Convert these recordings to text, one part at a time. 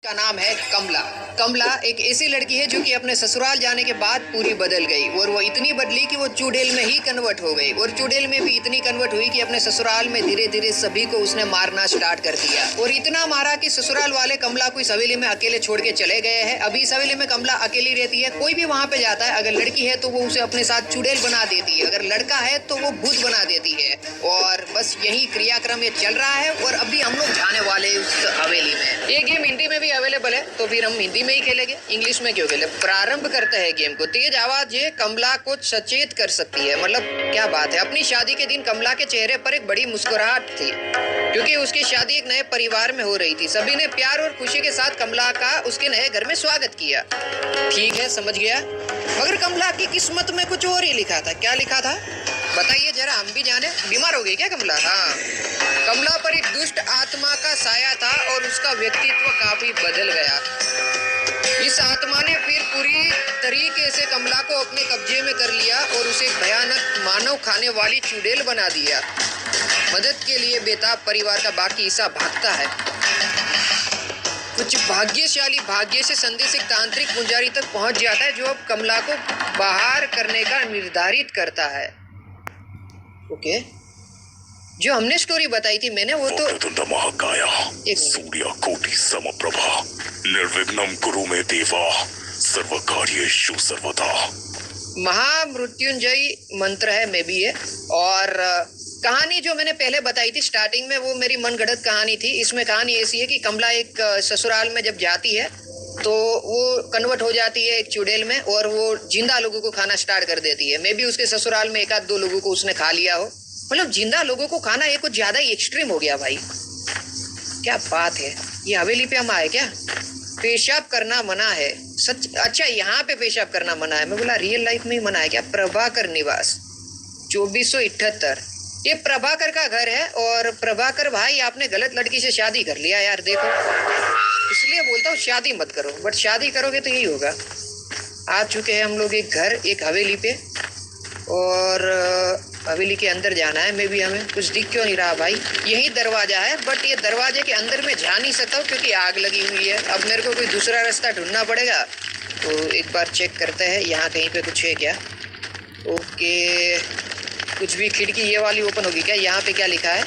का नाम है कमला। कमला एक ऐसी लड़की है जो कि अपने ससुराल जाने के बाद पूरी बदल गई और वो इतनी बदली कि वो चुड़ैल में ही कन्वर्ट हो गई और चुड़ैल में भी इतनी कन्वर्ट हुई कि अपने ससुराल में धीरे धीरे सभी को उसने मारना स्टार्ट कर दिया और इतना मारा कि ससुराल वाले कमला को इस हवेली में अकेले छोड़ के चले गए हैं। अभी इस हवेली में कमला अकेली रहती है। कोई भी वहाँ पे जाता है, अगर लड़की है तो वो उसे अपने साथ चुड़ैल बना देती है, अगर लड़का है तो वो भूत बना देती है। और बस यही क्रियाक्रम ये चल रहा है और अभी हम लोग जाने वाले उस हवेली में। ये गेम हिंदी में भी अवेलेबल है तो फिर हम हिंदी में ही खेलेंगे, इंग्लिश में क्यों खेले। प्रारंभ करते हैं गेम को। तेज आवाज ये कमला को सचेत कर सकती है, मतलब क्या बात है। अपनी शादी के दिन कमला के चेहरे पर एक बड़ी मुस्कुराहट थी क्योंकि उसकी शादी एक नए परिवार में हो रही थी। सभी ने प्यार और खुशी के साथ कमला का उसके नए घर में स्वागत किया। ठीक है, समझ गया। मगर कमला की किस्मत में कुछ और ही लिखा था। क्या लिखा था बताइए जरा, हम भी जाने। बीमार हो गई क्या कमला? हाँ, कमला पर एक दुष्ट आत्मा का साया था और उसका व्यक्तित्व काफी बदल गया। इस आत्मा ने फिर पूरी तरीके से कमला को अपने कब्जे में कर लिया और उसे भयानक मानव खाने वाली चुड़ैल बना दिया। मदद के लिए बेताब परिवार का बाकी हिस्सा भागता है। कुछ भाग्यशाली भाग्य से संदेश एक तांत्रिक पुजारी तक पहुंच जाता है जो अब कमला को बाहर करने का निर्धारित करता है। ओके, जो हमने स्टोरी बताई थी मैंने, वो तो महाकाय सूर्य कोटि समप्रभा निर्विघ्नं कुरु मे देवा सर्वकार्येषु सर्वदा। महामृत्युंजयी मंत्र है, मे भी है। और कहानी जो मैंने पहले बताई थी स्टार्टिंग में, वो मेरी मनगढ़ंत कहानी थी। इसमें कहानी ऐसी है कि कमला एक ससुराल में जब जाती है तो वो कन्वर्ट हो जाती है एक चुड़ैल में और वो जिंदा लोगों को खाना स्टार्ट कर देती है। मे भी उसके ससुराल में एक आध दो लोगों को उसने खा लिया हो। मतलब जिंदा लोगों को खाना ये कुछ ज्यादा ही एक्सट्रीम हो गया भाई। क्या बात है। ये हवेली पे हम आए क्या? पेशाब करना मना है सच? अच्छा, यहाँ पे पेशाब करना मना है। मैं बोला रियल लाइफ में ही मना है क्या? प्रभाकर निवास 2478। ये प्रभाकर का घर है। और प्रभाकर भाई, आपने गलत लड़की से शादी कर लिया यार। देखो, इसलिए बोलता हूँ शादी मत करो, बट शादी करोगे तो यही होगा। आ चुके हैं हम लोग एक घर, एक हवेली पे, और हवेली के अंदर जाना है। मैं भी, हमें कुछ दिख क्यों नहीं रहा भाई? यही दरवाजा है, बट ये दरवाजे के अंदर में जा नहीं सकता हूँ क्योंकि आग लगी हुई है। अब मेरे को कोई दूसरा रास्ता ढूंढना पड़ेगा। तो एक बार चेक करते हैं यहाँ कहीं पे कुछ है क्या। ओके, कुछ भी। खिड़की ये वाली ओपन होगी क्या? यहाँ पे क्या लिखा है?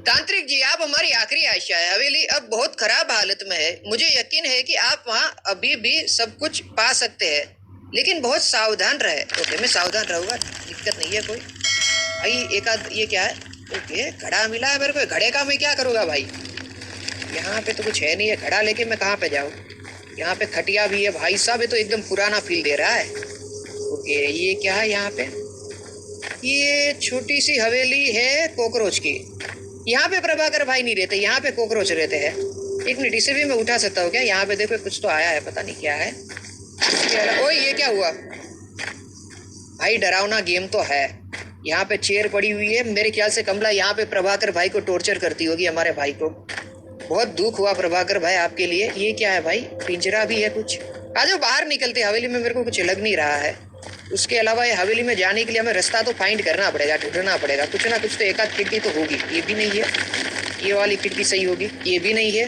तांत्रिक जी, आप हमारी आखिरी आशा है। हवेली अब बहुत खराब हालत में है। मुझे यकीन है कि आप वहाँ अभी भी सब कुछ पा सकते हैं, लेकिन बहुत सावधान रहे। ओके, मैं सावधान रहूंगा, दिक्कत नहीं है कोई। भाई एक आध ये क्या है? ओके, घड़ा मिला है मेरे को। घड़े का मैं क्या करूँगा भाई? यहाँ पे तो कुछ है नहीं है। घड़ा लेके मैं कहाँ पे जाऊँ? यहाँ पे खटिया भी है भाई साहब, ये तो एकदम पुराना फील दे रहा है। ओके, ये क्या है यहाँ पे? ये छोटी सी हवेली है कॉकरोच की। यहाँ पे प्रभाकर भाई नहीं रहते, यहाँ पे कॉकरोच रहते हैं। एक मिनट, इसे भी मैं उठा सकता हूँ क्या? यहाँ पे देखो कुछ तो आया है, पता नहीं क्या है। ओए, ये क्या हुआ भाई? डरावना गेम तो है। यहाँ पे चेयर पड़ी हुई है। मेरे ख्याल से कमला यहाँ पे प्रभाकर भाई को टॉर्चर करती होगी, हमारे भाई को। बहुत दुख हुआ प्रभाकर भाई आपके लिए। ये क्या है भाई? पिंजरा भी है कुछ। आज बाहर निकलते हवेली में, मेरे को कुछ लग नहीं रहा है। उसके अलावा ये हवेली में जाने के लिए हमें रास्ता तो फाइंड करना पड़ेगा, ढूंढना पड़ेगा। कुछ ना कुछ तो एक आध खिड़की तो होगी। ये भी नहीं है। ये वाली खिड़की सही होगी। ये भी नहीं है।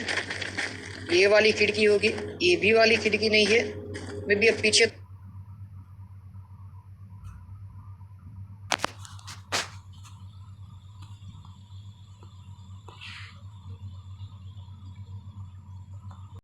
ये वाली खिड़की होगी। ये भी वाली खिड़की नहीं है। मैं भी अब पीछे